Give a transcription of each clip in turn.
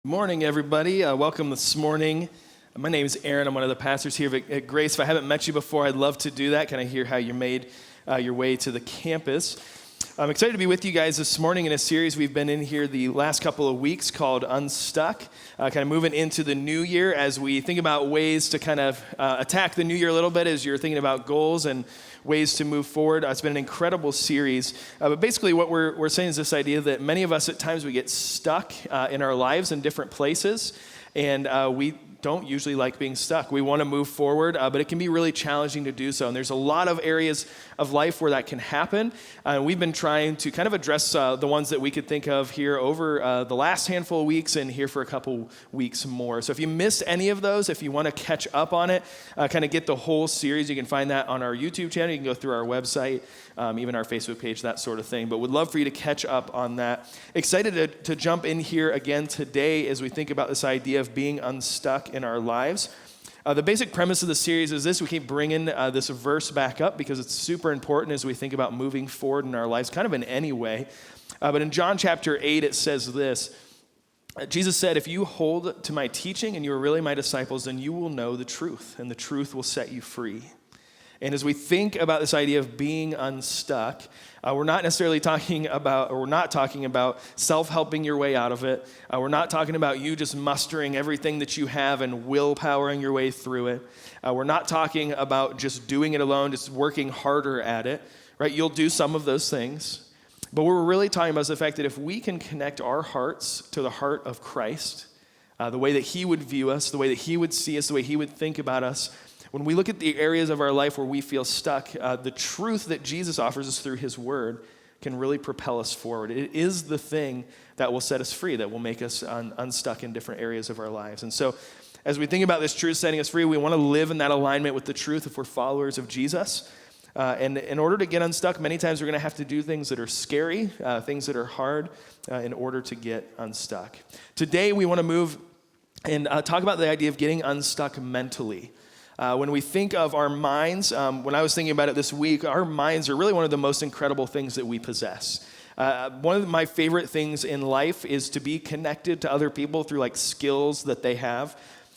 Good morning, everybody. Welcome this morning. My name is Aaron. I'm one of the pastors here at Grace. If I haven't met you before, I'd love to do that. Can I hear how you made your way to the campus? I'm excited to be with you guys this morning in a series we've been in here the last couple of weeks called Unstuck, kind of moving into the new year as we think about ways to kind of attack the new year a little bit as you're thinking about goals and ways to move forward. It's been an incredible series. But basically what we're saying is this idea that many of us at times we get stuck in our lives in different places, and we don't usually like being stuck. We want to move forward, but it can be really challenging to do so. And there's a lot of areas of life where that can happen. We've been trying to kind of address the ones that we could think of here over the last handful of weeks and here for a couple weeks more. So if you missed any of those, if you want to catch up on it, kind of get the whole series, you can find that on our YouTube channel. You can go through our website, even our Facebook page, that sort of thing. But would love for you to catch up on that. Excited to jump in here again today as we think about this idea of being unstuck in our lives. The basic premise of the series is this. We keep bringing this verse back up because it's super important as we think about moving forward in our lives, kind of in any way. But in John chapter 8, it says this. Jesus said, "If you hold to my teaching and you are really my disciples, then you will know the truth, and the truth will set you free." And as we think about this idea of being unstuck, we're not necessarily talking about, or we're not talking about self-helping your way out of it. We're not talking about you just mustering everything that you have and willpowering your way through it. We're not talking about just doing it alone, just working harder at it, right? You'll do some of those things. But what we're really talking about is the fact that if we can connect our hearts to the heart of Christ, the way that he would view us, the way that he would see us, the way he would think about us, when we look at the areas of our life where we feel stuck, the truth that Jesus offers us through his word can really propel us forward. It is the thing that will set us free, that will make us unstuck in different areas of our lives. And so as we think about this truth setting us free, we want to live in that alignment with the truth if we're followers of Jesus. And in order to get unstuck, many times we're going to have to do things that are scary, things that are hard, in order to get unstuck. Today we want to move and talk about the idea of getting unstuck mentally. When we think of our minds, when I was thinking about it this week, our minds are really one of the most incredible things that we possess. One of my favorite things in life is to be connected to other people through like skills that they have.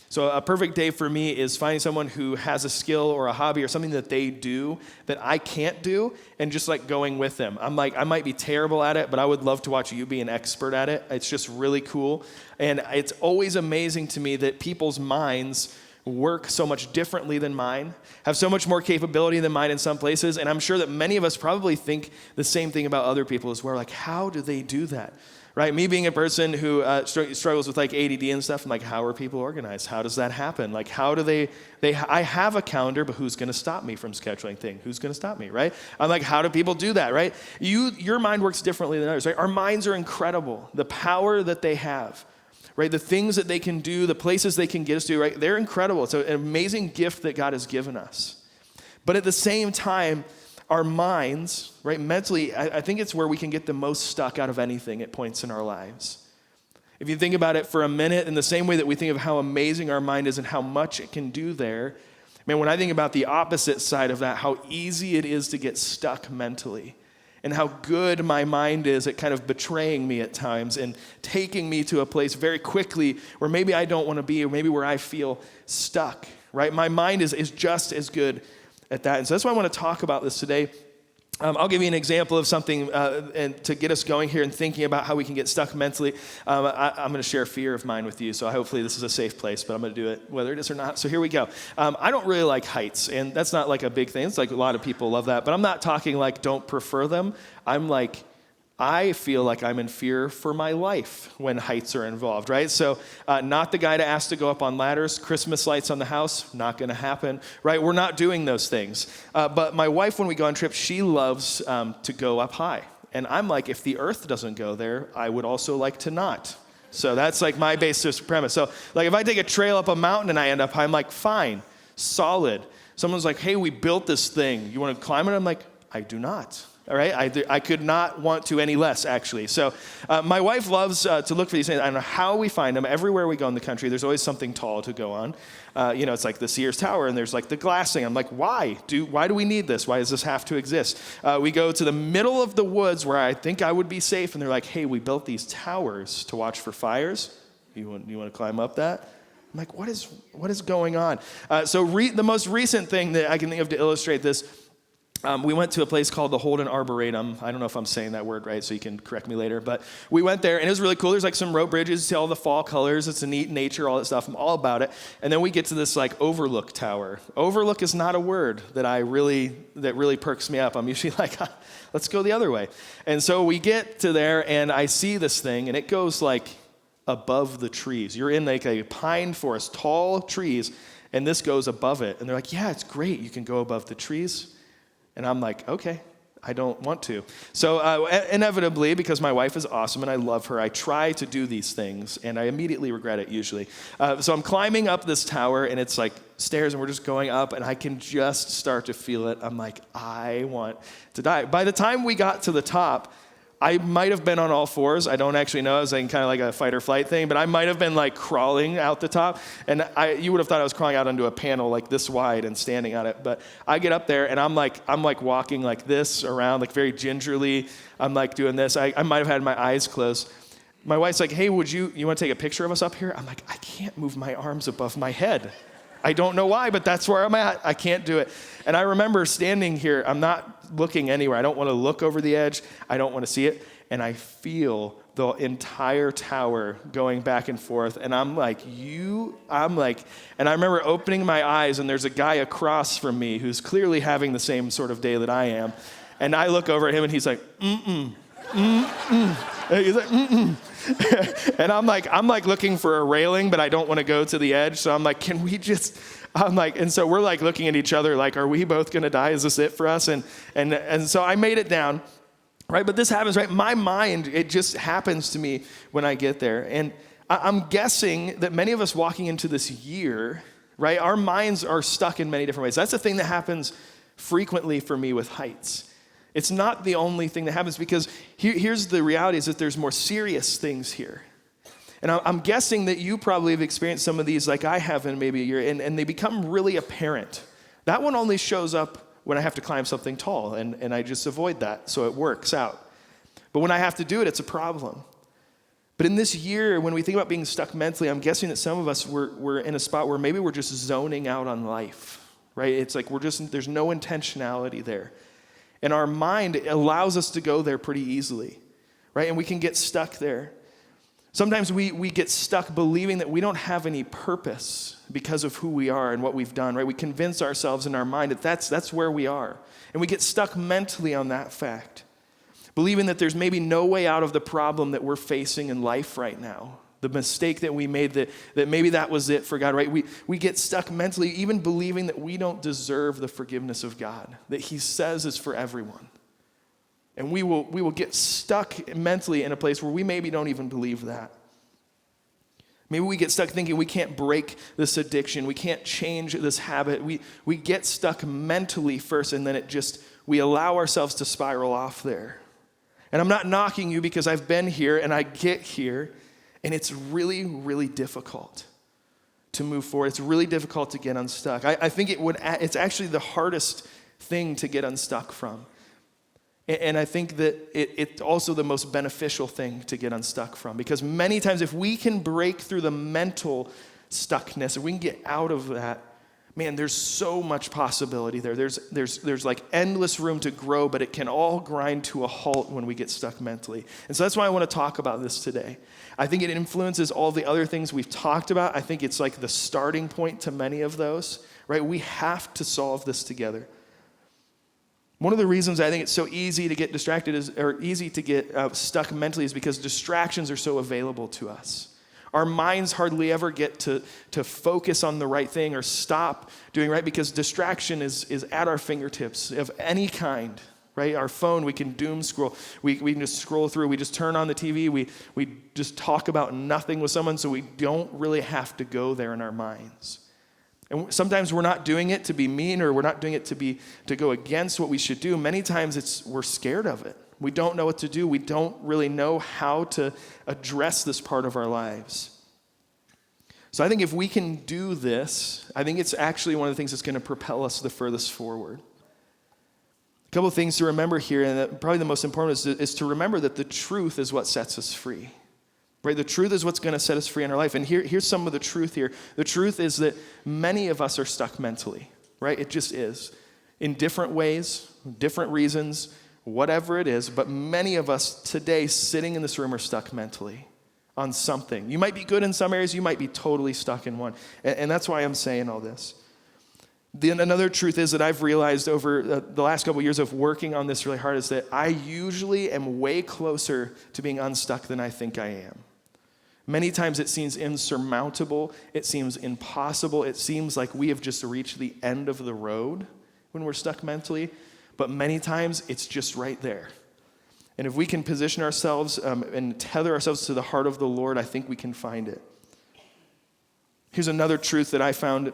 So a perfect day for me is finding someone who has a skill or a hobby or something that they do that I can't do and just like going with them. I'm like, I might be terrible at it, but I would love to watch you be an expert at it. It's just really cool. And it's always amazing to me that people's minds work so much differently than mine, have so much more capability than mine in some places, and I'm sure that many of us probably think the same thing about other people as well. Like, how do they do that? Right? Me being a person who struggles with like ADD and stuff, I'm like, how are people organized? How does that happen? Like, how do they I have a calendar, but who's going to stop me from scheduling things? Who's going to stop me, right? I'm like, how do people do that, right? Your mind works differently than others, right? Our minds are incredible. The power that they have, right? The things that they can do, the places they can get us to, right? They're incredible. It's an amazing gift that God has given us. But at the same time, our minds, right, mentally, I think it's where we can get the most stuck out of anything at points in our lives. If you think about it for a minute, in the same way that we think of how amazing our mind is and how much it can do there, man, when I think about the opposite side of that, how easy it is to get stuck mentally, and how good my mind is at kind of betraying me at times and taking me to a place very quickly where maybe I don't want to be, or maybe where I feel stuck, right? My mind is just as good at that. And so that's why I want to talk about this today. I'll give you an example of something and to get us going here and thinking about how we can get stuck mentally. I'm going to share a fear of mine with you, so hopefully this is a safe place, but I'm going to do it whether it is or not. So here we go. I don't really like heights, and that's not like a big thing. It's like a lot of people love that, but I'm not talking like don't prefer them. I'm like, I feel like I'm in fear for my life when heights are involved, right? So not the guy to ask to go up on ladders, Christmas lights on the house, not going to happen, right? We're not doing those things. But my wife, when we go on trips, she loves to go up high. And I'm like, if the earth doesn't go there, I would also like to not. So that's like my basis premise. So like if I take a trail up a mountain and I end up high, I'm like, fine, solid. Someone's like, hey, we built this thing. You want to climb it? I'm like, I do not. All right, I could not want to any less, actually. So my wife loves to look for these things. I don't know how we find them. Everywhere we go in the country, there's always something tall to go on. It's like the Sears Tower, and there's like the glassing. I'm like, why do we need this? Why does this have to exist? We go to the middle of the woods where I think I would be safe, and they're like, hey, we built these towers to watch for fires. You want to climb up that? I'm like, what is going on? The most recent thing that I can think of to illustrate this, we went to a place called the Holden Arboretum. I don't know if I'm saying that word right, so you can correct me later. But we went there, and it was really cool. There's like some rope bridges, see all the fall colors. It's a neat nature, all that stuff. I'm all about it. And then we get to this like overlook tower. Overlook is not a word that really perks me up. I'm usually like, let's go the other way. And so we get to there, and I see this thing, and it goes like above the trees. You're in like a pine forest, tall trees, and this goes above it. And they're like, yeah, it's great. You can go above the trees. And I'm like, okay, I don't want to. So inevitably, because my wife is awesome and I love her, I try to do these things, and I immediately regret it usually. So I'm climbing up this tower, and it's like stairs, and we're just going up, and I can just start to feel it. I'm like, I want to die. By the time we got to the top, I might have been on all fours. I don't actually know. I was like kind of like a fight or flight thing, but I might have been like crawling out the top. And you would have thought I was crawling out onto a panel like this wide and standing on it. But I get up there, and I'm like walking like this around, like very gingerly. I'm like doing this. I might have had my eyes closed. My wife's like, hey, you want to take a picture of us up here? I'm like, I can't move my arms above my head. I don't know why, but that's where I'm at. I can't do it. And I remember standing here. I'm not looking anywhere. I don't want to look over the edge. I don't want to see it. And I feel the entire tower going back and forth. And I'm like, and I remember opening my eyes, and there's a guy across from me who's clearly having the same sort of day that I am. And I look over at him, and he's like, mm-mm, mm-mm. And he's like, mm-mm. And I'm like looking for a railing, but I don't want to go to the edge. So I'm like, can we just, and so we're like looking at each other like, are we both going to die? Is this it for us? And so I made it down, right? But this happens, right? My mind, it just happens to me when I get there. And I'm guessing that many of us walking into this year, right? Our minds are stuck in many different ways. That's the thing that happens frequently for me with heights. It's not the only thing that happens, because here's the reality, is that there's more serious things here. And I'm guessing that you probably have experienced some of these like I have in maybe a year, and they become really apparent. That one only shows up when I have to climb something tall, and I just avoid that, so it works out. But when I have to do it, it's a problem. But in this year, when we think about being stuck mentally, I'm guessing that some of us, we're in a spot where maybe we're just zoning out on life, right? It's like there's no intentionality there. And our mind allows us to go there pretty easily, right? And we can get stuck there. Sometimes we get stuck believing that we don't have any purpose because of who we are and what we've done, right? We convince ourselves in our mind that that's where we are. And we get stuck mentally on that fact, believing that there's maybe no way out of the problem that we're facing in life right now. The mistake that we made, that maybe that was it for God, right? We get stuck mentally, even believing that we don't deserve the forgiveness of God, that He says is for everyone. And we will get stuck mentally in a place where we maybe don't even believe that. Maybe we get stuck thinking we can't break this addiction, we can't change this habit. We get stuck mentally first, and then we allow ourselves to spiral off there. And I'm not knocking you, because I've been here and I get here. And it's really, really difficult to move forward. It's really difficult to get unstuck. I think it's actually the hardest thing to get unstuck from. And I think that it's also the most beneficial thing to get unstuck from. Because many times, if we can break through the mental stuckness, if we can get out of that, man, there's so much possibility there. There's like endless room to grow, but it can all grind to a halt when we get stuck mentally. And so that's why I want to talk about this today. I think it influences all the other things we've talked about. I think it's like the starting point to many of those, right? We have to solve this together. One of the reasons I think it's so easy to get distracted or easy to get stuck mentally is because distractions are so available to us. Our minds hardly ever get to focus on the right thing or stop doing right, because distraction is at our fingertips of any kind, right? Our phone, we can doom scroll. We can just scroll through. We just turn on the TV. We just talk about nothing with someone, so we don't really have to go there in our minds. And sometimes we're not doing it to be mean, or we're not doing it to go against what we should do. Many times we're scared of it. We don't know what to do. We don't really know how to address this part of our lives. So I think if we can do this, I think it's actually one of the things that's going to propel us the furthest forward. A couple of things to remember here, and probably the most important is to remember that the truth is what sets us free. right? The truth is what's going to set us free in our life. And here's some of the truth here. The truth is that many of us are stuck mentally, right? It just is. In different ways, different reasons, whatever it is. But many of us today sitting in this room are stuck mentally on something. You might be good in some areas. You might be totally stuck in one. And that's why I'm saying all this. Then another truth is that I've realized over the last couple of years of working on this really hard is that I usually am way closer to being unstuck than I think I am. Many times it seems insurmountable. It seems impossible. It seems like we have just reached the end of the road when we're stuck mentally. But many times it's just right there. And if we can position ourselves and tether ourselves to the heart of the Lord, I think we can find it. Here's another truth that I found,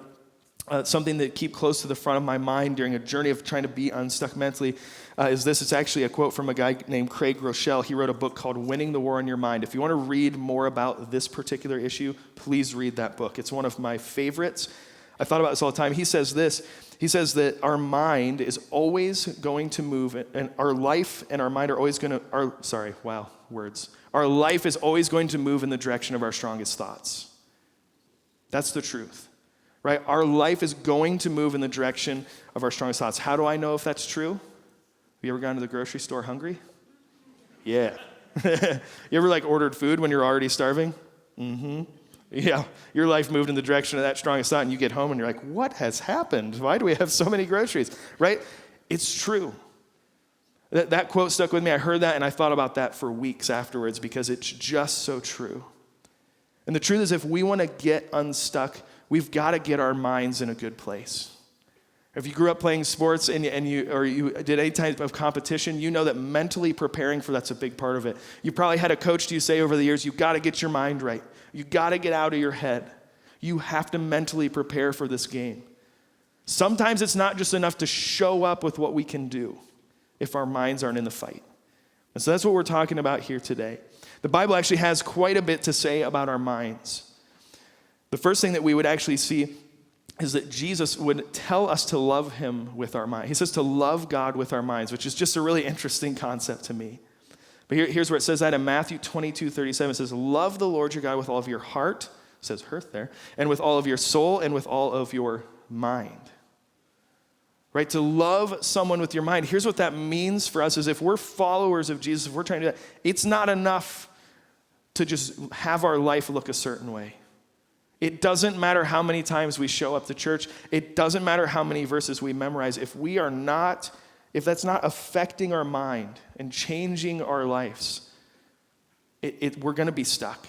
something that keep close to the front of my mind during a journey of trying to be unstuck mentally, is this. It's actually a quote from a guy named Craig Rochelle. He wrote a book called Winning the War on Your Mind. If you want to read more about this particular issue, please read that book. It's one of my favorites. I thought about this all the time. He says this. He says that our mind is always going to move, and our life and our mind are always going to, Our life is always going to move in the direction of our strongest thoughts. That's the truth, right? Our life is going to move in the direction of our strongest thoughts. How do I know if that's true? Have you ever gone to the grocery store hungry? Yeah. You ever ordered food when you're already starving? Mm-hmm. Yeah. Your life moved in the direction of that strongest thought, and you get home and you're like, what has happened? Why do we have so many groceries? Right? It's true. That quote stuck with me. I heard that and I thought about that for weeks afterwards because it's just so true. And the truth is, if we want to get unstuck, we've got to get our minds in a good place. If you grew up playing sports and you did any type of competition, you know that mentally preparing for that's a big part of it. You probably had a coach to you say over the years, you've got to get your mind right. You've got to get out of your head. You have to mentally prepare for this game. Sometimes it's not just enough to show up with what we can do if our minds aren't in the fight. And so that's what we're talking about here today. The Bible actually has quite a bit to say about our minds. The first thing that we would actually see is that Jesus would tell us to love him with our mind. He says to love God with our minds, which is just a really interesting concept to me. But here's where it says that in Matthew 22:37. It says, love the Lord your God with all of your heart, it says heart there, and with all of your soul and with all of your mind. Right? To love someone with your mind. Here's what that means for us is if we're followers of Jesus, if we're trying to do that, it's not enough to just have our life look a certain way. It doesn't matter how many times we show up to church. It doesn't matter how many verses we memorize. If that's not affecting our mind and changing our lives, we're going to be stuck,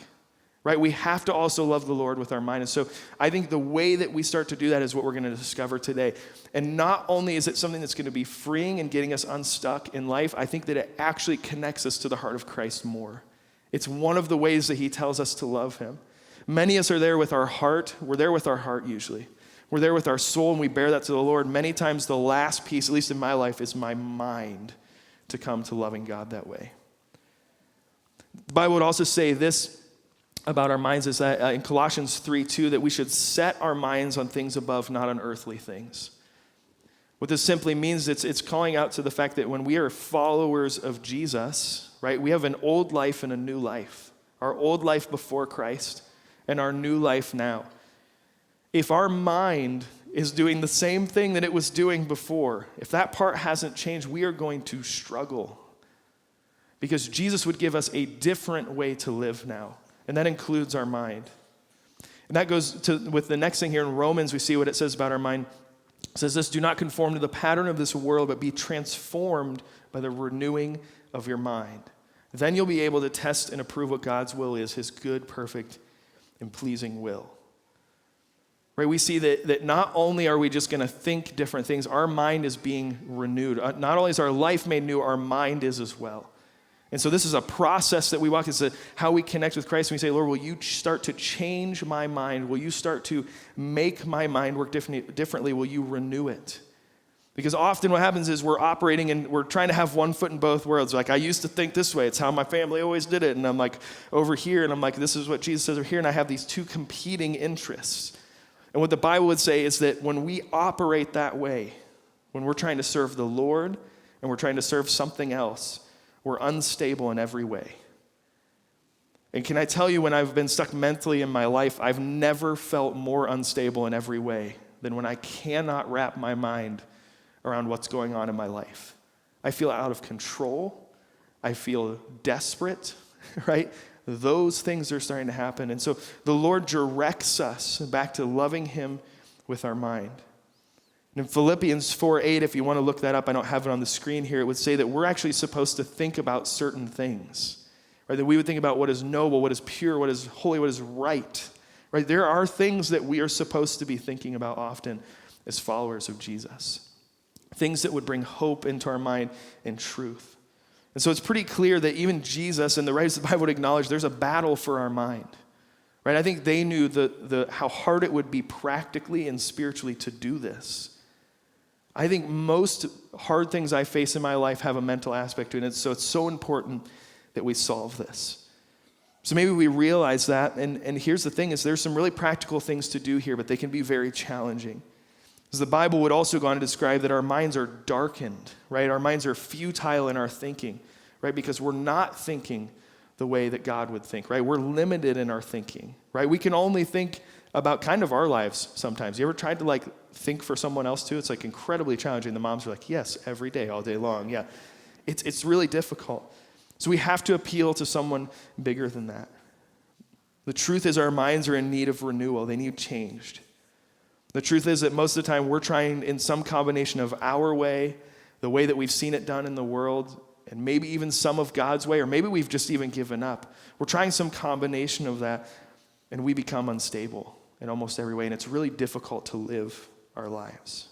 right? We have to also love the Lord with our mind. And so I think the way that we start to do that is what we're going to discover today. And not only is it something that's going to be freeing and getting us unstuck in life, I think that it actually connects us to the heart of Christ more. It's one of the ways that he tells us to love him. Many of us are there with our heart. We're there with our heart usually. We're there with our soul, and we bear that to the Lord. Many times the last piece, at least in my life, is my mind to come to loving God that way. The Bible would also say this about our minds is that in Colossians 3:2, that we should set our minds on things above, not on earthly things. What this simply means, it's calling out to the fact that when we are followers of Jesus, right, we have an old life and a new life. Our old life before Christ and our new life now. If our mind is doing the same thing that it was doing before, if that part hasn't changed, we are going to struggle. Because Jesus would give us a different way to live now, and that includes our mind. And that goes with the next thing here in Romans, we see what it says about our mind. It says this, do not conform to the pattern of this world, but be transformed by the renewing of your mind. Then you'll be able to test and approve what God's will is, his good, perfect, and pleasing will. Right? We see that not only are we just going to think different things, our mind is being renewed. Not only is our life made new, our mind is as well. And so this is a process that we walk. It's how we connect with Christ. And we say, Lord, will you start to change my mind? Will you start to make my mind work differently? Will you renew it? Because often what happens is we're operating and we're trying to have one foot in both worlds. Like, I used to think this way. It's how my family always did it. And I'm like over here, and I'm like, this is what Jesus says over here. And I have these two competing interests. And what the Bible would say is that when we operate that way, when we're trying to serve the Lord and we're trying to serve something else, we're unstable in every way. And can I tell you, when I've been stuck mentally in my life, I've never felt more unstable in every way than when I cannot wrap my mind around what's going on in my life. I feel out of control. I feel desperate, right? Those things are starting to happen. And so the Lord directs us back to loving him with our mind. And in Philippians 4:8, if you want to look that up, I don't have it on the screen here, it would say that we're actually supposed to think about certain things, right? That we would think about what is noble, what is pure, what is holy, what is right, right? There are things that we are supposed to be thinking about often as followers of Jesus. Things that would bring hope into our mind and truth. And so it's pretty clear that even Jesus and the writers of the Bible would acknowledge there's a battle for our mind, right? I think they knew how hard it would be practically and spiritually to do this. I think most hard things I face in my life have a mental aspect to it, and so it's so important that we solve this. So maybe we realize that, and here's the thing, is there's some really practical things to do here, but they can be very challenging. Because the Bible would also go on to describe that our minds are darkened, right? Our minds are futile in our thinking, right? Because we're not thinking the way that God would think, right? We're limited in our thinking, right? We can only think about kind of our lives sometimes. You ever tried to think for someone else too? It's incredibly challenging. The moms are like, yes, every day, all day long. Yeah, it's really difficult. So we have to appeal to someone bigger than that. The truth is our minds are in need of renewal. They need changed. The truth is that most of the time we're trying in some combination of our way, the way that we've seen it done in the world, and maybe even some of God's way, or maybe we've just even given up. We're trying some combination of that, and we become unstable in almost every way, and it's really difficult to live our lives.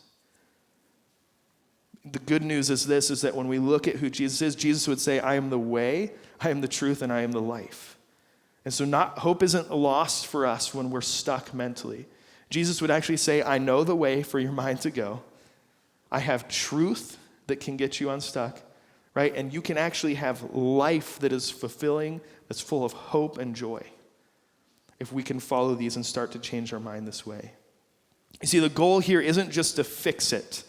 The good news is this, is that when we look at who Jesus is, Jesus would say, I am the way, I am the truth, and I am the life. And so hope isn't lost for us when we're stuck mentally. Jesus would actually say, I know the way for your mind to go. I have truth that can get you unstuck, right? And you can actually have life that is fulfilling, that's full of hope and joy, if we can follow these and start to change our mind this way. You see, the goal here isn't just to fix it,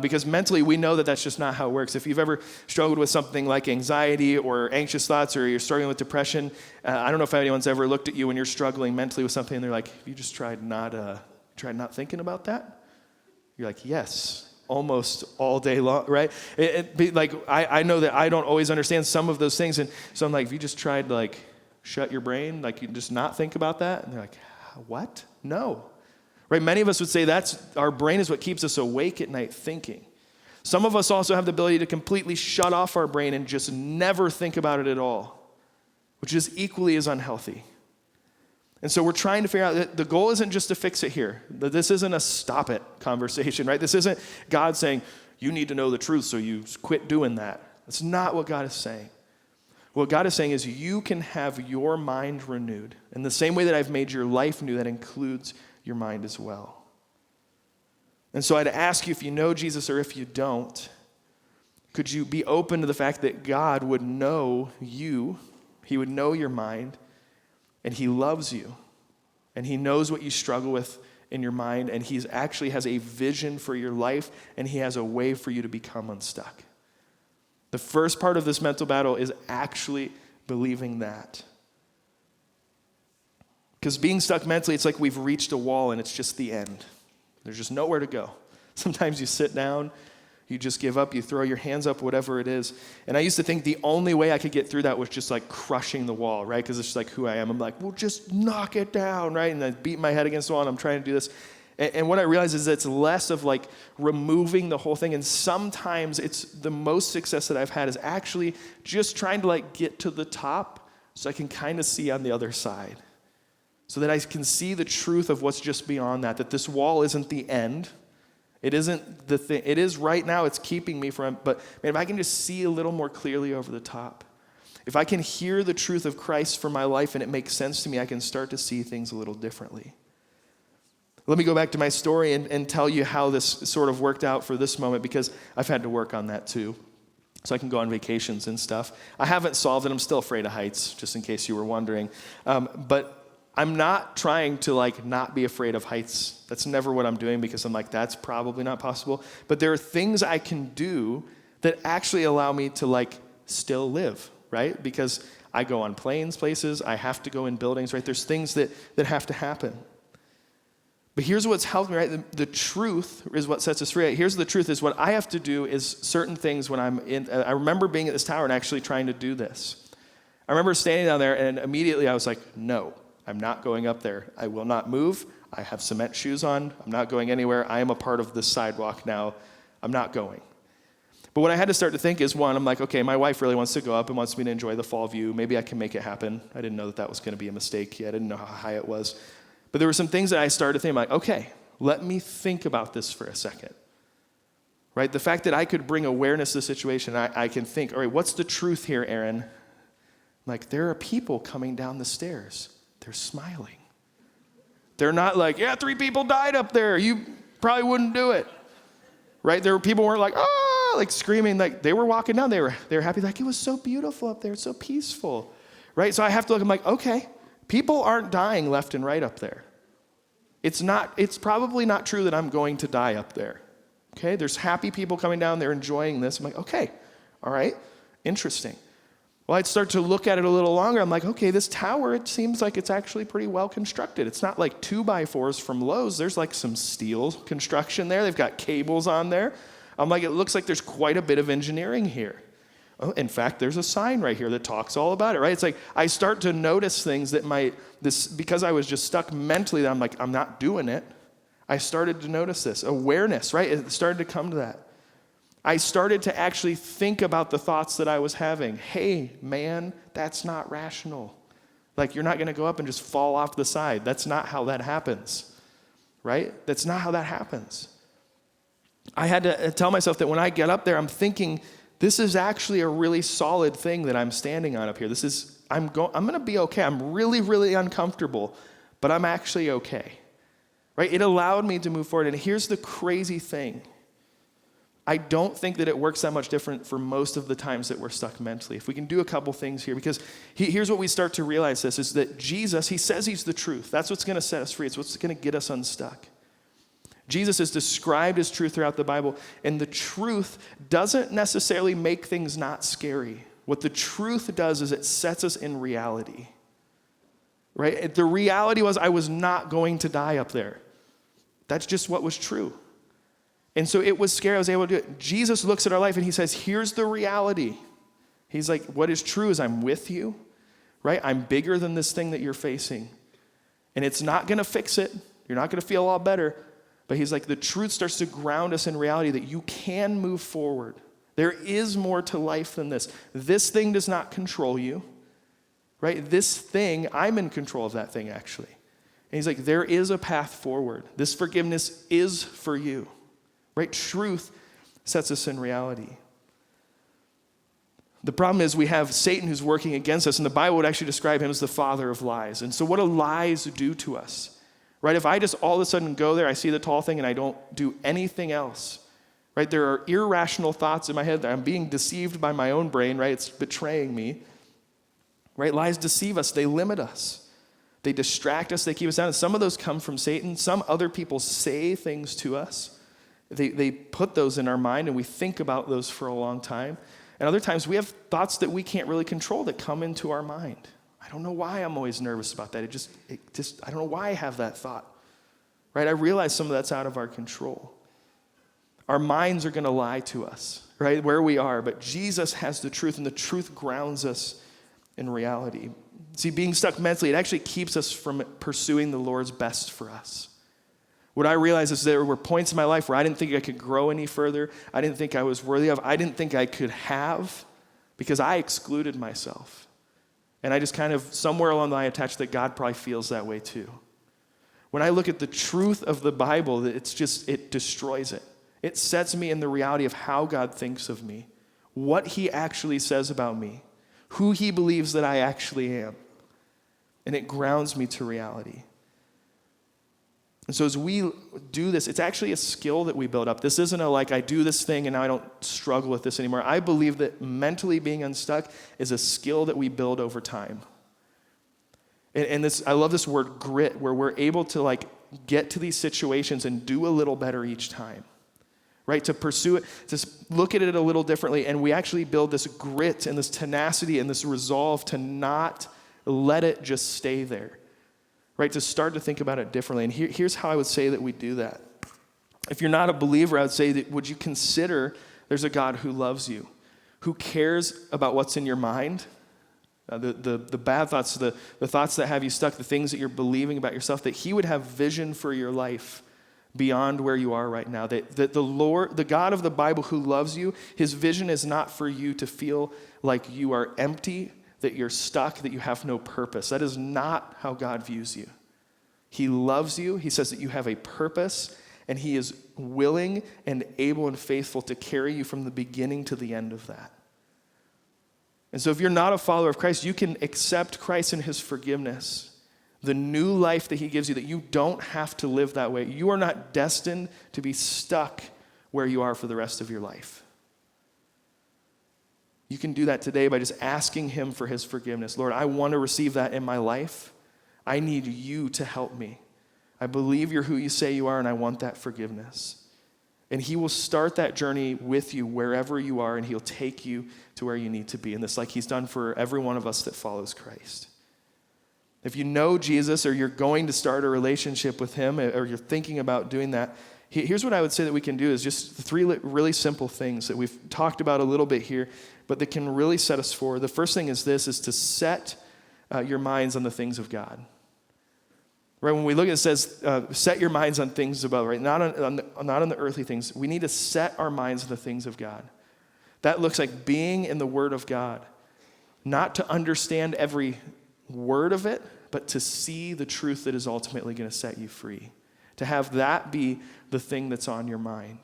because mentally we know that that's just not how it works. If you've ever struggled with something like anxiety or anxious thoughts, or you're struggling with depression, I don't know if anyone's ever looked at you when you're struggling mentally with something and they're like, have you just tried not thinking about that? You're like, yes, almost all day long, right? I know that I don't always understand some of those things, and so I'm like, have you just tried to shut your brain, you just not think about that? And they're like, what? No. Right? Many of us would say our brain is what keeps us awake at night thinking. Some of us also have the ability to completely shut off our brain and just never think about it at all, which is equally as unhealthy. And so we're trying to figure out that the goal isn't just to fix it here. That this isn't a stop it conversation, right? This isn't God saying, you need to know the truth, so you quit doing that. That's not what God is saying. What God is saying is you can have your mind renewed. In the same way that I've made your life new, that includes your mind as well. And so I'd ask you, if you know Jesus or if you don't, could you be open to the fact that God would know you, he would know your mind, and he loves you, and he knows what you struggle with in your mind, and he actually has a vision for your life, and he has a way for you to become unstuck. The first part of this mental battle is actually believing that. Because being stuck mentally, it's like we've reached a wall and it's just the end. There's just nowhere to go. Sometimes you sit down, you just give up, you throw your hands up, whatever it is. And I used to think the only way I could get through that was just crushing the wall, right? Because it's just who I am. I'm like, well, just knock it down, right? And I beat my head against the wall and I'm trying to do this. And what I realize is that it's less of removing the whole thing. And sometimes it's the most success that I've had is actually just trying to get to the top so I can kind of see on the other side. So that I can see the truth of what's just beyond that this wall isn't the end. It isn't the thing. It is right now, it's keeping me from, but man, if I can just see a little more clearly over the top, if I can hear the truth of Christ for my life and it makes sense to me, I can start to see things a little differently. Let me go back to my story and tell you how this sort of worked out for this moment, because I've had to work on that too. So I can go on vacations and stuff. I haven't solved it. I'm still afraid of heights, just in case you were wondering. But I'm not trying to not be afraid of heights. That's never what I'm doing, because I'm that's probably not possible. But there are things I can do that actually allow me to still live, right? Because I go on planes, places. I have to go in buildings, right? There's things that have to happen. But here's what's helped me, right? The truth is what sets us free. Right? Here's the truth is what I have to do is certain things when I'm in. I remember being at this tower and actually trying to do this. I remember standing down there and immediately I was like, no, I'm not going up there. I will not move. I have cement shoes on. I'm not going anywhere. I am a part of this sidewalk now. I'm not going. But what I had to start to think is, one, I'm like, okay, my wife really wants to go up and wants me to enjoy the fall view. Maybe I can make it happen. I didn't know that was going to be a mistake yet. I didn't know how high it was. But there were some things that I started to think, like, okay, let me think about this for a second. Right? The fact that I could bring awareness to the situation, I can think, all right, what's the truth here, Aaron? Like, there are people coming down the stairs. They're smiling. They're not like, yeah, 3 people died up there. You probably wouldn't do it. Right? There were people weren't like, oh, like screaming. Like, they were walking down. They were happy. Like, it was so beautiful up there. It's so peaceful. Right? So I have to look. I'm like, okay, people aren't dying left and right up there. It's probably not true that I'm going to die up there. Okay? There's happy people coming down. They're enjoying this. I'm like, okay, all right, interesting. Well, I'd start to look at it a little longer. I'm like, okay, this tower, it seems like it's actually pretty well constructed. It's not like 2x4s from Lowe's. There's like some steel construction there. They've got cables on there. I'm like, it looks like there's quite a bit of engineering here. Oh, in fact, there's a sign right here that talks all about it, right? It's like I start to notice things that because I was just stuck mentally that I'm like, I'm not doing it. I started to notice this. Awareness, right? It started to come to that. I started to actually think about the thoughts that I was having. Hey, man, that's not rational. Like, you're not going to go up and just fall off the side. That's not how that happens, right? That's not how that happens. I had to tell myself that when I get up there, I'm thinking, this is actually a really solid thing that I'm standing on up here. I'm going to be okay. I'm really, really uncomfortable, but I'm actually okay, right? It allowed me to move forward. And here's the crazy thing. I don't think that it works that much different for most of the times that we're stuck mentally. If we can do a couple things here, because here's what we start to realize this, is that Jesus, he says he's the truth. That's what's going to set us free. It's what's going to get us unstuck. Jesus is described as truth throughout the Bible, and the truth doesn't necessarily make things not scary. What the truth does is it sets us in reality, right? The reality was I was not going to die up there. That's just what was true. And so it was scary. I was able to do it. Jesus looks at our life and he says, here's the reality. He's like, what is true is I'm with you, right? I'm bigger than this thing that you're facing. And it's not going to fix it. You're not going to feel a lot better. But he's like, the truth starts to ground us in reality that you can move forward. There is more to life than this. This thing does not control you, right? This thing, I'm in control of that thing actually. And he's like, there is a path forward. This forgiveness is for you. Right? Truth sets us in reality. The problem is we have Satan who's working against us, and the Bible would actually describe him as the father of lies. And so what do lies do to us? Right? If I just all of a sudden go there, I see the tall thing, and I don't do anything else. Right? There are irrational thoughts in my head that I'm being deceived by my own brain, right? It's betraying me. Right? Lies deceive us. They limit us. They distract us. They keep us down. And some of those come from Satan. Some other people say things to us. They put those in our mind, and we think about those for a long time. And other times we have thoughts that we can't really control that come into our mind. I don't know why I'm always nervous about that. I don't know why I have that thought. Right? I realize some of that's out of our control. Our minds are going to lie to us, right? Where we are. But Jesus has the truth, and the truth grounds us in reality. See, being stuck mentally, it actually keeps us from pursuing the Lord's best for us. What I realized is there were points in my life where I didn't think I could grow any further. I didn't think I was worthy of. I didn't think I could have because I excluded myself. And I just kind of, somewhere along the line, attached that God probably feels that way too. When I look at the truth of the Bible, it destroys it. It sets me in the reality of how God thinks of me, what he actually says about me, who he believes that I actually am. And it grounds me to reality. And so as we do this, it's actually a skill that we build up. This isn't I do this thing and now I don't struggle with this anymore. I believe that mentally being unstuck is a skill that we build over time. And this, I love this word grit, where we're able to get to these situations and do a little better each time. right? To pursue it, to look at it a little differently, and we actually build this grit and this tenacity and this resolve to not let it just stay there, right? To start to think about it differently. And here's how I would say that we do that. If you're not a believer, I would say that would you consider there's a God who loves you, who cares about what's in your mind, the bad thoughts, the thoughts that have you stuck, the things that you're believing about yourself, that he would have vision for your life beyond where you are right now. That the Lord, the God of the Bible who loves you, his vision is not for you to feel like you are empty, that you're stuck, that you have no purpose. That is not how God views you. He loves you. He says that you have a purpose, and he is willing and able and faithful to carry you from the beginning to the end of that. And so if you're not a follower of Christ, you can accept Christ and his forgiveness, the new life that he gives you, that you don't have to live that way. You are not destined to be stuck where you are for the rest of your life. You can do that today by just asking him for his forgiveness. Lord, I want to receive that in my life. I need you to help me. I believe you're who you say you are, and I want that forgiveness. And he will start that journey with you wherever you are, and he'll take you to where you need to be. And this, like he's done for every one of us that follows Christ. If you know Jesus, or you're going to start a relationship with him, or you're thinking about doing that, here's what I would say that we can do is just 3 really simple things that we've talked about a little bit here, but that can really set us forward. The first thing is this, is to set your minds on the things of God. Right, when we look at it, says, set your minds on things above, right? Not on the earthly things. We need to set our minds on the things of God. That looks like being in the Word of God. Not to understand every word of it, but to see the truth that is ultimately going to set you free. To have that be the thing that's on your mind.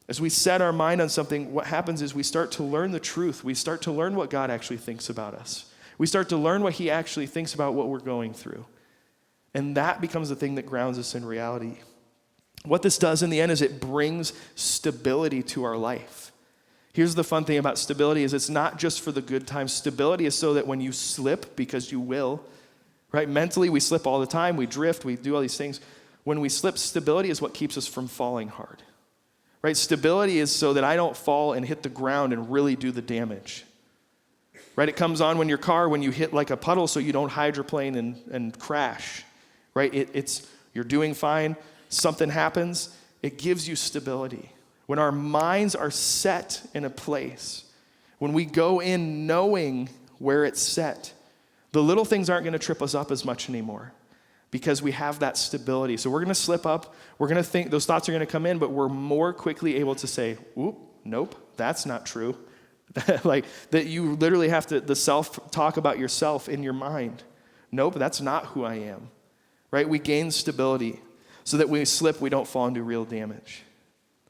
As we set our mind on something, what happens is we start to learn the truth. We start to learn what God actually thinks about us. We start to learn what he actually thinks about what we're going through. And that becomes the thing that grounds us in reality. What this does in the end is it brings stability to our life. Here's the fun thing about stability is it's not just for the good times. Stability is so that when you slip, because you will, right? Mentally, we slip all the time. We drift. We do all these things. When we slip, stability is what keeps us from falling hard, right? Stability is so that I don't fall and hit the ground and really do the damage, right? It comes on when you hit like a puddle so you don't hydroplane and crash. Right? It's you're doing fine, something happens, it gives you stability. When our minds are set in a place, when we go in knowing where it's set, the little things aren't going to trip us up as much anymore because we have that stability. So we're going to slip up, we're going to think, those thoughts are going to come in, but we're more quickly able to say, oop, nope, that's not true. Like that you literally have to, the self-talk about yourself in your mind. Nope, that's not who I am. Right? We gain stability so that when we slip, we don't fall into real damage.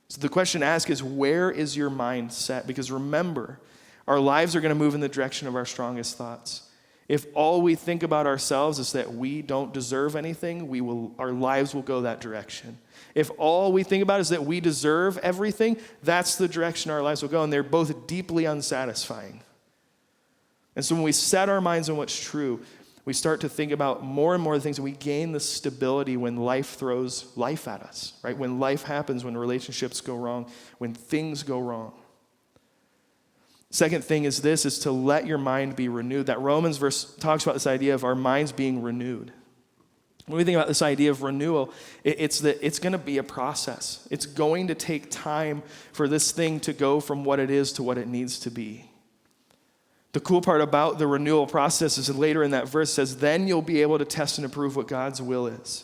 So the question to ask is, where is your mind set? Because remember, our lives are going to move in the direction of our strongest thoughts. If all we think about ourselves is that we don't deserve anything, our lives will go that direction. If all we think about is that we deserve everything, that's the direction our lives will go, and they're both deeply unsatisfying. And so when we set our minds on what's true, we start to think about more and more things, and we gain the stability when life throws life at us, right? When life happens, when relationships go wrong, when things go wrong. Second thing is this, is to let your mind be renewed. That Romans verse talks about this idea of our minds being renewed. When we think about this idea of renewal, it's going to be a process. It's going to take time for this thing to go from what it is to what it needs to be. The cool part about the renewal process is later in that verse says, then you'll be able to test and approve what God's will is.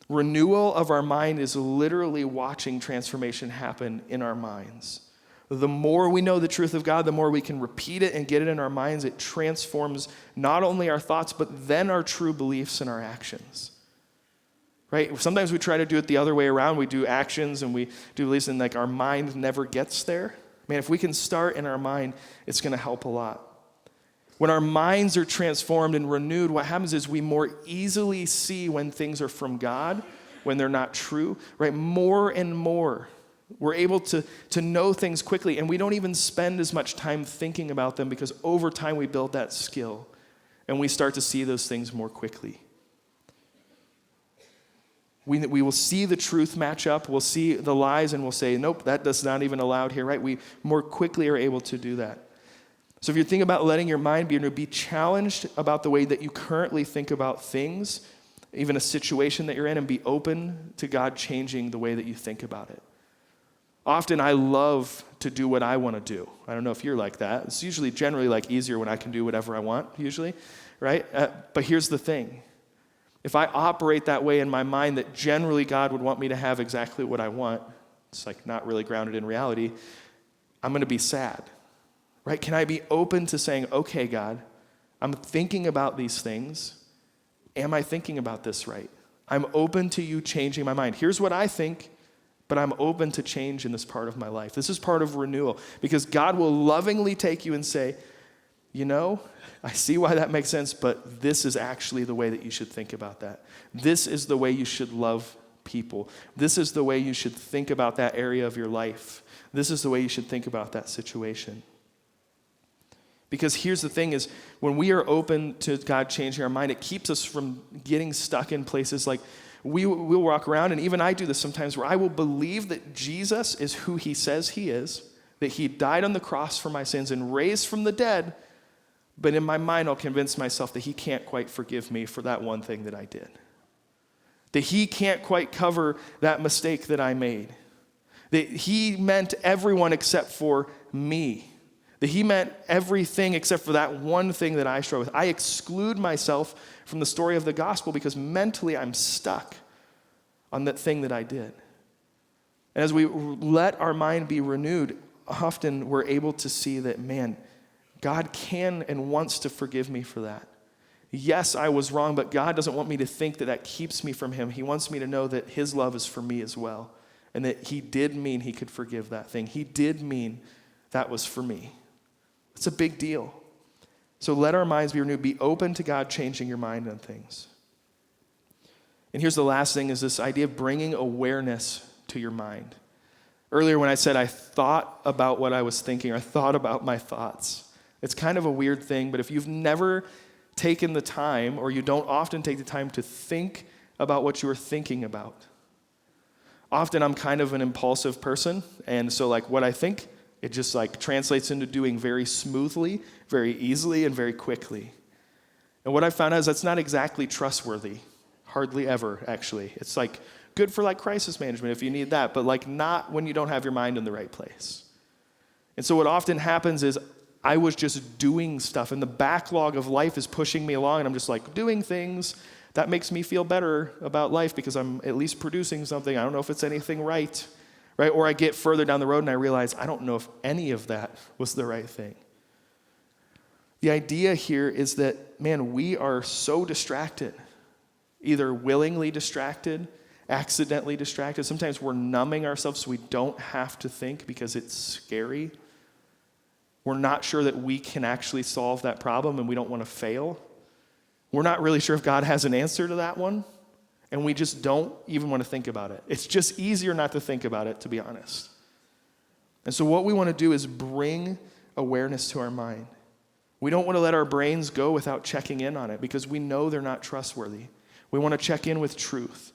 Renewal of our mind is literally watching transformation happen in our minds. The more we know the truth of God, the more we can repeat it and get it in our minds. It transforms not only our thoughts, but then our true beliefs and our actions. Right? Sometimes we try to do it the other way around. We do actions and we do beliefs, and like our mind never gets there. Man, if we can start in our mind, it's going to help a lot. When our minds are transformed and renewed, what happens is we more easily see when things are from God, when they're not true, right? More and more. We're able to know things quickly, and we don't even spend as much time thinking about them because over time we build that skill, and we start to see those things more quickly. We will see the truth match up. We'll see the lies and we'll say, nope, that does not even allowed here, right? We more quickly are able to do that. So if you're thinking about letting your mind be challenged about the way that you currently think about things, even a situation that you're in, and be open to God changing the way that you think about it. Often I love to do what I want to do. I don't know if you're like that. It's usually generally like easier when I can do whatever I want, usually, right? But here's the thing. If I operate that way in my mind that generally God would want me to have exactly what I want, it's like not really grounded in reality, I'm going to be sad, right? Can I be open to saying, okay, God, I'm thinking about these things. Am I thinking about this right? I'm open to you changing my mind. Here's what I think, but I'm open to change in this part of my life. This is part of renewal because God will lovingly take you and say, you know, I see why that makes sense, but this is actually the way that you should think about that. This is the way you should love people. This is the way you should think about that area of your life. This is the way you should think about that situation. Because here's the thing is, when we are open to God changing our mind, it keeps us from getting stuck in places like we'll walk around, and even I do this sometimes, where I will believe that Jesus is who he says he is, that he died on the cross for my sins and raised from the dead, but in my mind, I'll convince myself that he can't quite forgive me for that one thing that I did. That he can't quite cover that mistake that I made. That he meant everyone except for me. That he meant everything except for that one thing that I struggle with. I exclude myself from the story of the gospel because mentally I'm stuck on that thing that I did. And as we let our mind be renewed, often we're able to see that, man, God can and wants to forgive me for that. Yes, I was wrong, but God doesn't want me to think that that keeps me from him. He wants me to know that his love is for me as well, and that he did mean he could forgive that thing. He did mean that was for me. It's a big deal. So let our minds be renewed. Be open to God changing your mind on things. And here's the last thing, is this idea of bringing awareness to your mind. Earlier when I said I thought about what I was thinking, or I thought about my thoughts, it's kind of a weird thing, but if you've never taken the time, or you don't often take the time to think about what you are thinking about. Often I'm kind of an impulsive person, and so like what I think, it just like translates into doing very smoothly, very easily, and very quickly. And what I found out is that's not exactly trustworthy. Hardly ever, actually. It's like good for like crisis management if you need that, but like not when you don't have your mind in the right place. And so what often happens is I was just doing stuff, and the backlog of life is pushing me along, and I'm just like doing things. That makes me feel better about life because I'm at least producing something. I don't know if it's anything right? Or I get further down the road and I realize I don't know if any of that was the right thing. The idea here is that, man, we are so distracted, either willingly distracted, accidentally distracted. Sometimes we're numbing ourselves so we don't have to think because it's scary. We're not sure that we can actually solve that problem, and we don't want to fail. We're not really sure if God has an answer to that one, and we just don't even want to think about it. It's just easier not to think about it, to be honest. And so what we want to do is bring awareness to our mind. We don't want to let our brains go without checking in on it because we know they're not trustworthy. We want to check in with truth.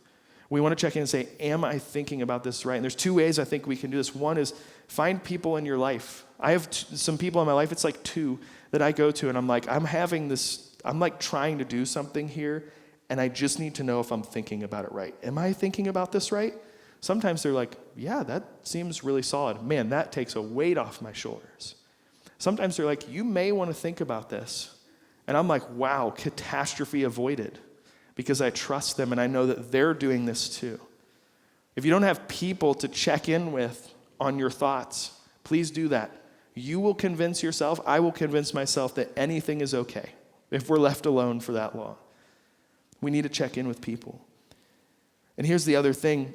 We want to check in and say, am I thinking about this right? And there's two ways I think we can do this. One is find people in your life. I have some people in my life, it's like two, that I go to, and I'm like, I'm like trying to do something here, and I just need to know if I'm thinking about it right. Am I thinking about this right? Sometimes they're like, yeah, that seems really solid. Man, that takes a weight off my shoulders. Sometimes they're like, you may want to think about this. And I'm like, wow, catastrophe avoided, because I trust them and I know that they're doing this too. If you don't have people to check in with on your thoughts, please do that. You will convince yourself, I will convince myself that anything is okay if we're left alone for that long. We need to check in with people. And here's the other thing,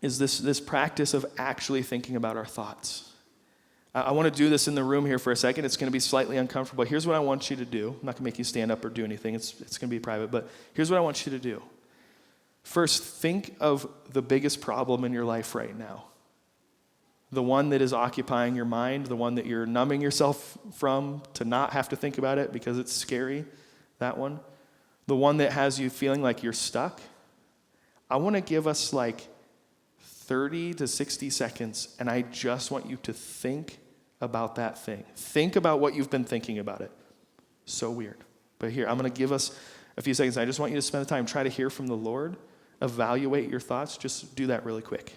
is this practice of actually thinking about our thoughts. I want to do this in the room here for a second. It's going to be slightly uncomfortable. Here's what I want you to do. I'm not going to make you stand up or do anything. It's going to be private, but here's what I want you to do. First, think of the biggest problem in your life right now. The one that is occupying your mind, the one that you're numbing yourself from to not have to think about it because it's scary, that one. The one that has you feeling like you're stuck. I want to give us like 30 to 60 seconds, and I just want you to think about that thing. Think about what you've been thinking about it. So weird. But here, I'm going to give us a few seconds. I just want you to spend the time, try to hear from the Lord, evaluate your thoughts. Just do that really quick.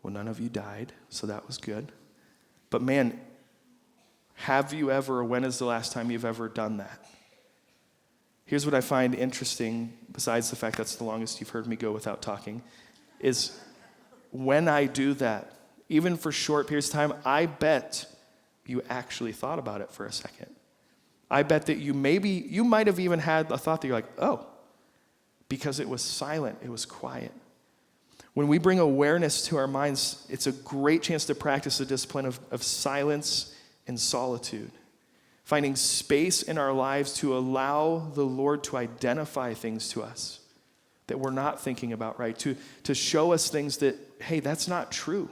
Well, none of you died, so that was good. But man, have you ever, or when is the last time you've ever done that? Here's what I find interesting, besides the fact that's the longest you've heard me go without talking, is when I do that, even for short periods of time, I bet you actually thought about it for a second. I bet that you might have even had a thought that you're like, oh, because it was silent, it was quiet. When we bring awareness to our minds, it's a great chance to practice the discipline of silence and solitude. Finding space in our lives to allow the Lord to identify things to us that we're not thinking about, right? To show us things that, hey, that's not true.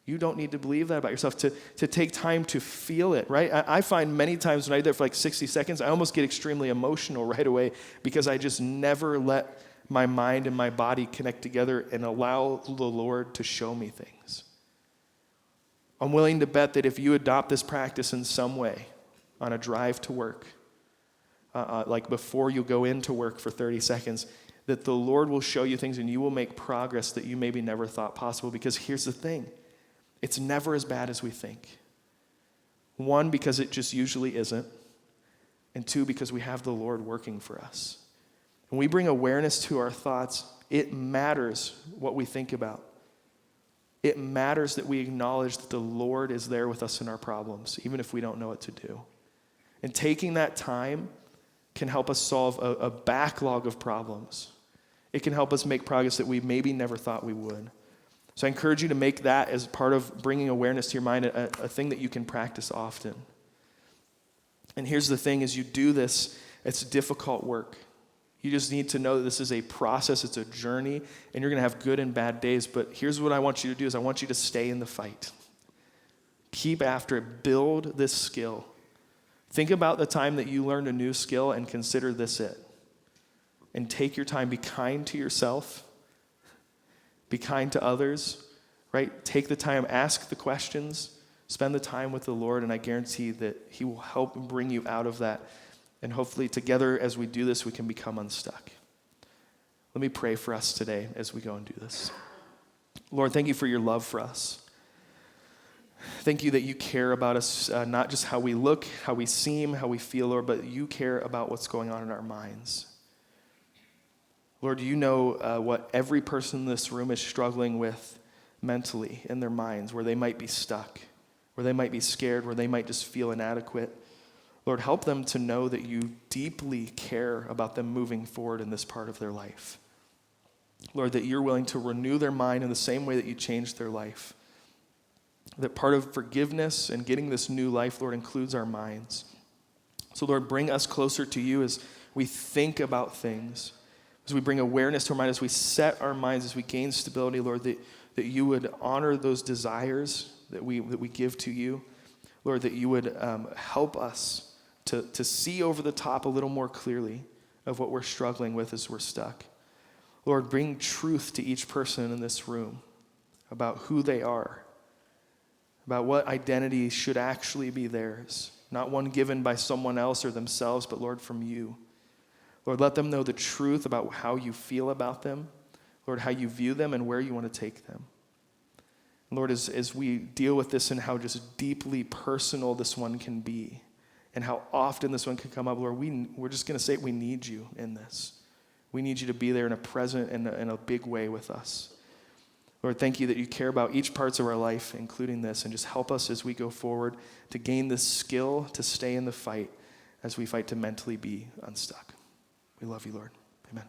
You don't need to believe that about yourself. To take time to feel it, right? I find many times when I do that for like 60 seconds, I almost get extremely emotional right away because I just never let my mind and my body connect together and allow the Lord to show me things. I'm willing to bet that if you adopt this practice in some way on a drive to work, like before you go into work for 30 seconds, that the Lord will show you things and you will make progress that you maybe never thought possible. Because here's the thing, it's never as bad as we think. One, because it just usually isn't. And two, because we have the Lord working for us. When we bring awareness to our thoughts, it matters what we think about. It matters that we acknowledge that the Lord is there with us in our problems, even if we don't know what to do. And taking that time can help us solve a backlog of problems. It can help us make progress that we maybe never thought we would. So I encourage you to make that as part of bringing awareness to your mind a thing that you can practice often. And here's the thing, as you do this, it's difficult work. You just need to know that this is a process, it's a journey, and you're going to have good and bad days. But here's what I want you to do is I want you to stay in the fight. Keep after it. Build this skill. Think about the time that you learned a new skill and consider this it. And take your time. Be kind to yourself. Be kind to others, right? Take the time. Ask the questions. Spend the time with the Lord, and I guarantee that He will help bring you out of that. And hopefully together as we do this, we can become unstuck. Let me pray for us today as we go and do this. Lord, thank you for your love for us. Thank you that you care about us, not just how we look, how we seem, how we feel, Lord, but you care about what's going on in our minds. Lord, you know what every person in this room is struggling with mentally in their minds, where they might be stuck, where they might be scared, where they might just feel inadequate. Lord, help them to know that you deeply care about them moving forward in this part of their life. Lord, that you're willing to renew their mind in the same way that you changed their life. That part of forgiveness and getting this new life, Lord, includes our minds. So, Lord, bring us closer to you as we think about things, as we bring awareness to our mind, as we set our minds, as we gain stability, Lord, that you would honor those desires that we give to you. Lord, that you would help us to see over the top a little more clearly of what we're struggling with as we're stuck. Lord, bring truth to each person in this room about who they are, about what identity should actually be theirs, not one given by someone else or themselves, but Lord, from you. Lord, let them know the truth about how you feel about them, Lord, how you view them and where you want to take them. Lord, as we deal with this and how just deeply personal this one can be and how often this one can come up, Lord, we're just going to say we need you in this. We need you to be there in a present and in a big way with us. Lord, thank you that you care about each parts of our life, including this, and just help us as we go forward to gain this skill to stay in the fight as we fight to mentally be unstuck. We love you, Lord. Amen.